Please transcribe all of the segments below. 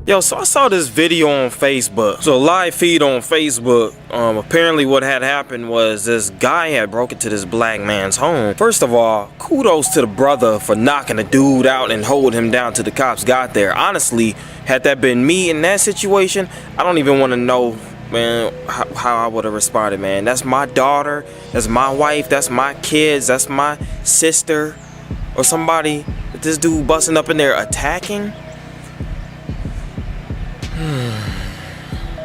Yo, so I saw this video on Facebook. So a live feed on Facebook. Apparently what had happened was this guy had broke into this black man's home. First of all, kudos to the brother for knocking the dude out and holding him down till the cops got there. Honestly, had that been me in that situation, I don't even want to know, man, how I would have responded, man. That's my daughter, that's my wife, that's my kids, that's my sister, or somebody that this dude busting up in there attacking.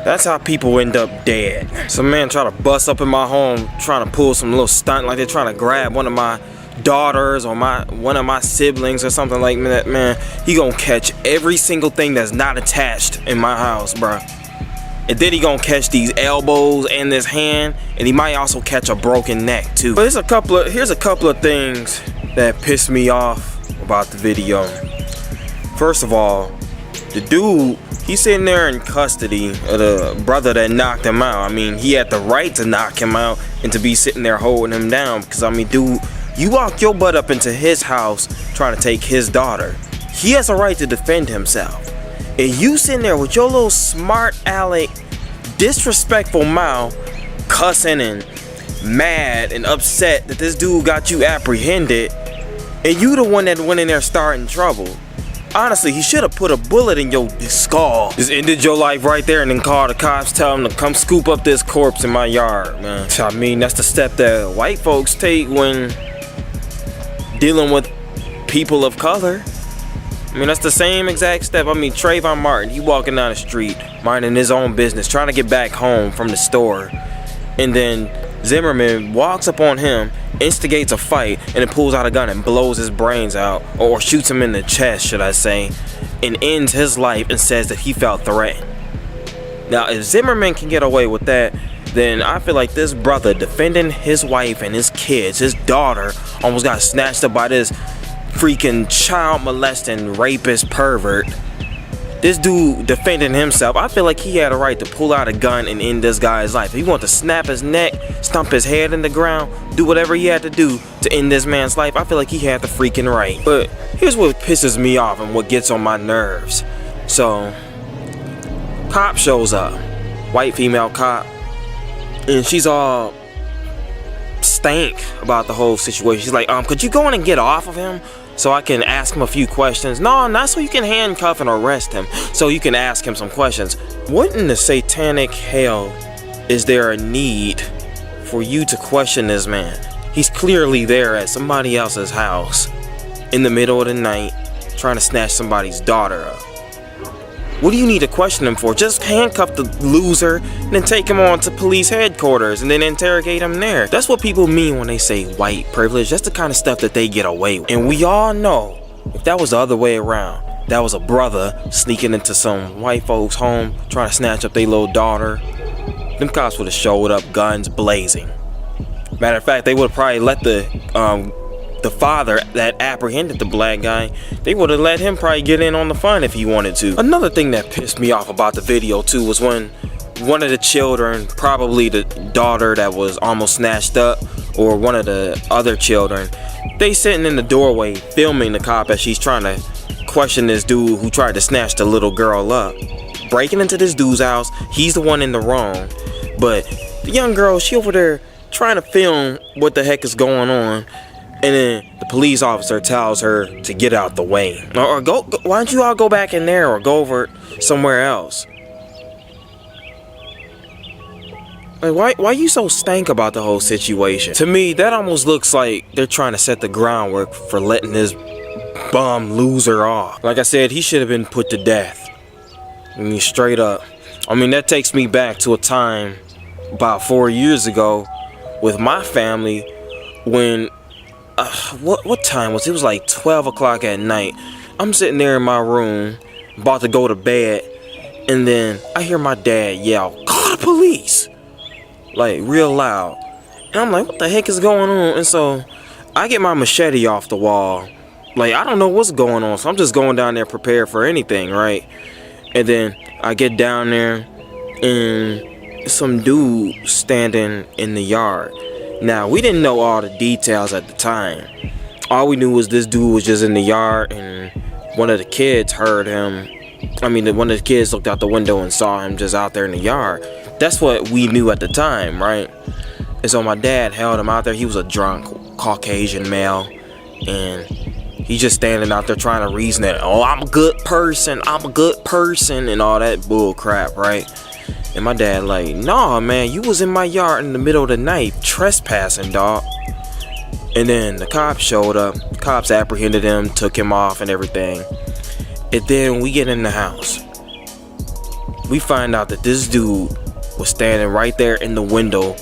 That's how people end up dead. Some man try to bust up in my home trying to pull some little stunt like they're trying to grab one of my daughters or one of my siblings or something like that. Man, he gonna catch every single thing that's not attached in my house, bruh. And then he gonna catch these elbows and this hand, and he might also catch a broken neck too. But here's a couple of things that piss me off about the video. First of all, the dude, he's sitting there in custody of the brother that knocked him out. I mean, he had the right to knock him out and to be sitting there holding him down. Because, I mean, dude, you walked your butt up into his house trying to take his daughter. He has a right to defend himself. And you sitting there with your little smart aleck, disrespectful mouth, cussing and mad and upset that this dude got you apprehended. And you the one that went in there starting trouble. Honestly, he should have put a bullet in your skull. Just ended your life right there and then call the cops, tell them to come scoop up this corpse in my yard, man. I mean, that's the step that white folks take when dealing with people of color. I mean, that's the same exact step. I mean, Trayvon Martin, he walking down the street, minding his own business, trying to get back home from the store. And then Zimmerman walks up on him, instigates a fight, and then pulls out a gun and blows his brains out, or shoots him in the chest, should I say, and ends his life and says that he felt threatened. Now, if Zimmerman can get away with that, then I feel like this brother defending his wife and his kids, his daughter, almost got snatched up by this freaking child molesting rapist pervert. This dude defending himself, I feel like he had a right to pull out a gun and end this guy's life. If he wanted to snap his neck, stump his head in the ground, do whatever he had to do to end this man's life, I feel like he had the freaking right. But here's what pisses me off and what gets on my nerves. So, cop shows up, white female cop, and she's all stank about the whole situation. She's like, could you go in and get off of him so I can ask him a few questions? No, not so you can handcuff and arrest him, so you can ask him some questions. What in the satanic hell is there a need for you to question this man? He's clearly there at somebody else's house in the middle of the night trying to snatch somebody's daughter up. What do you need to question him for? Just handcuff the loser and then take him on to police headquarters and then interrogate him there. That's what people mean when they say white privilege. That's the kind of stuff that they get away with. And we all know, if that was the other way around, that was a brother sneaking into some white folks' home trying to snatch up their little daughter, them cops would have showed up, guns blazing. Matter of fact, they would have probably let the father that apprehended the black guy, they would have let him probably get in on the fun if he wanted to. Another thing that pissed me off about the video too was when one of the children, probably the daughter that was almost snatched up, or one of the other children, they sitting in the doorway filming the cop as she's trying to question this dude who tried to snatch the little girl up. Breaking into this dude's house, he's the one in the wrong, but the young girl, she over there trying to film what the heck is going on. And then the police officer tells her to get out the way. Or go, why don't you all go back in there or go over somewhere else? Like, why you so stank about the whole situation? To me, that almost looks like they're trying to set the groundwork for letting this bum loser off. Like I said, he should have been put to death. I mean, straight up. I mean, that takes me back to a time about 4 years ago with my family when what time was it? It was like 12 o'clock at night. I'm sitting there in my room, about to go to bed, and then I hear my dad yell, "Call the police!" Like, real loud. And I'm like, what the heck is going on? And so I get my machete off the wall. Like, I don't know what's going on, so I'm just going down there prepared for anything, right? And then I get down there, and some dude standing in the yard. Now, we didn't know all the details at the time. All we knew was this dude was just in the yard, and one of the kids heard him I mean, one of the kids looked out the window and saw him just out there in the yard. That's what we knew at the time, right? And so my dad held him out there. He was a drunk Caucasian male, and he just standing out there trying to reason that, oh, I'm a good person, and all that bull crap, right? And my dad like, nah, man, you was in my yard in the middle of the night trespassing, dog. And then the cops showed up. Cops apprehended him, took him off and everything. And then we get in the house. We find out that this dude was standing right there in the window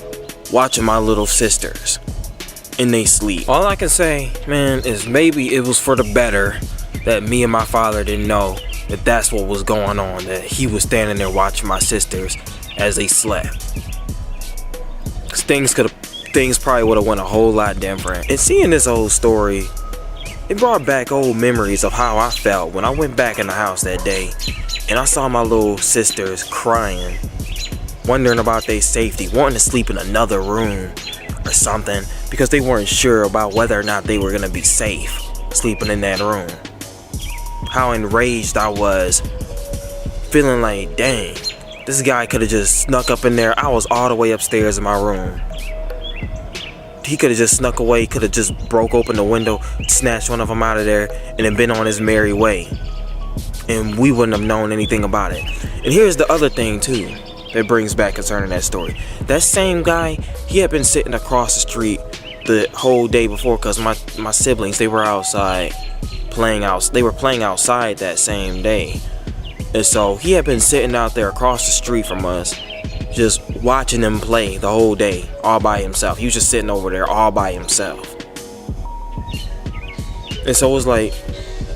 watching my little sisters in they sleep. All I can say, man, is maybe it was for the better that me and my father didn't know that that's what was going on, that he was standing there watching my sisters as they slept. Cause things probably would have went a whole lot different. And seeing this old story, it brought back old memories of how I felt when I went back in the house that day and I saw my little sisters crying, wondering about their safety, wanting to sleep in another room or something because they weren't sure about whether or not they were gonna be safe sleeping in that room. How enraged I was, feeling like, dang, this guy could have just snuck up in there. I was all the way upstairs in my room. He could have just snuck away, could have just broke open the window, snatched one of them out of there, and then been on his merry way. And we wouldn't have known anything about it. And here's the other thing too that brings back concerning that story. That same guy, he had been sitting across the street the whole day before because my siblings, they were outside playing out. They were playing outside that same day. And so he had been sitting out there across the street from us, just watching them play the whole day, all by himself. He was just sitting over there all by himself. And so it was like,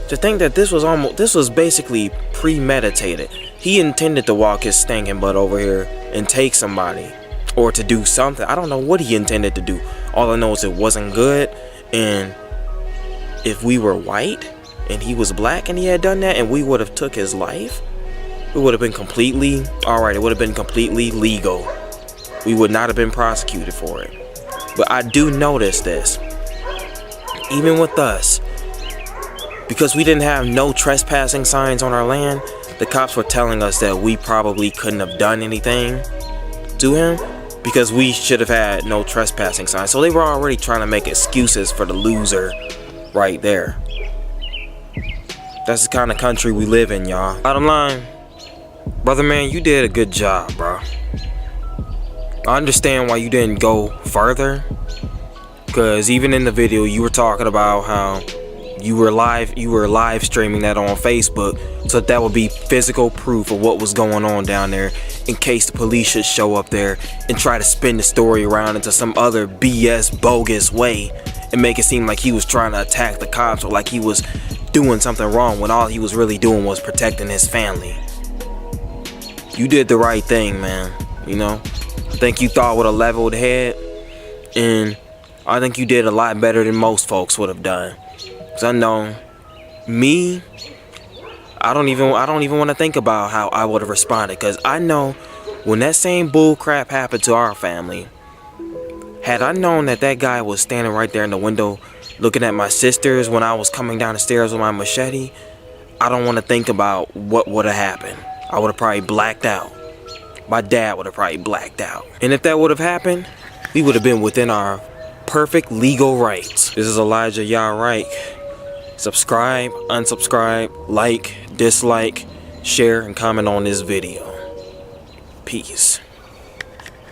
to think that this was basically premeditated. He intended to walk his stinking butt over here and take somebody, or to do something. I don't know what he intended to do. All I know is it wasn't good. And if we were white and he was black and he had done that and we would have took his life, it would have been completely, alright, it would have been completely legal. We would not have been prosecuted for it. But I do notice this, even with us, because we didn't have no trespassing signs on our land, the cops were telling us that we probably couldn't have done anything to him because we should have had no trespassing signs. So they were already trying to make excuses for the loser right there. That's the kind of country we live in, y'all. Bottom line, brother man, you did a good job, bro. I understand why you didn't go further, because even in the video you were talking about how you were live streaming that on Facebook, so that would be physical proof of what was going on down there in case the police should show up there and try to spin the story around into some other BS bogus way and make it seem like he was trying to attack the cops or like he was doing something wrong when all he was really doing was protecting his family. You did the right thing, man. You know, I think you thought with a leveled head, and I think you did a lot better than most folks would have done. Cause I know me, I don't even want to think about how I would have responded, cause I know when that same bull crap happened to our family, had I known that that guy was standing right there in the window looking at my sisters when I was coming down the stairs with my machete, I don't want to think about what would have happened. I would have probably blacked out. My dad would have probably blacked out. And if that would have happened, we would have been within our perfect legal rights. This is Elijah Yarike. Subscribe, unsubscribe, like, dislike, share, and comment on this video. Peace.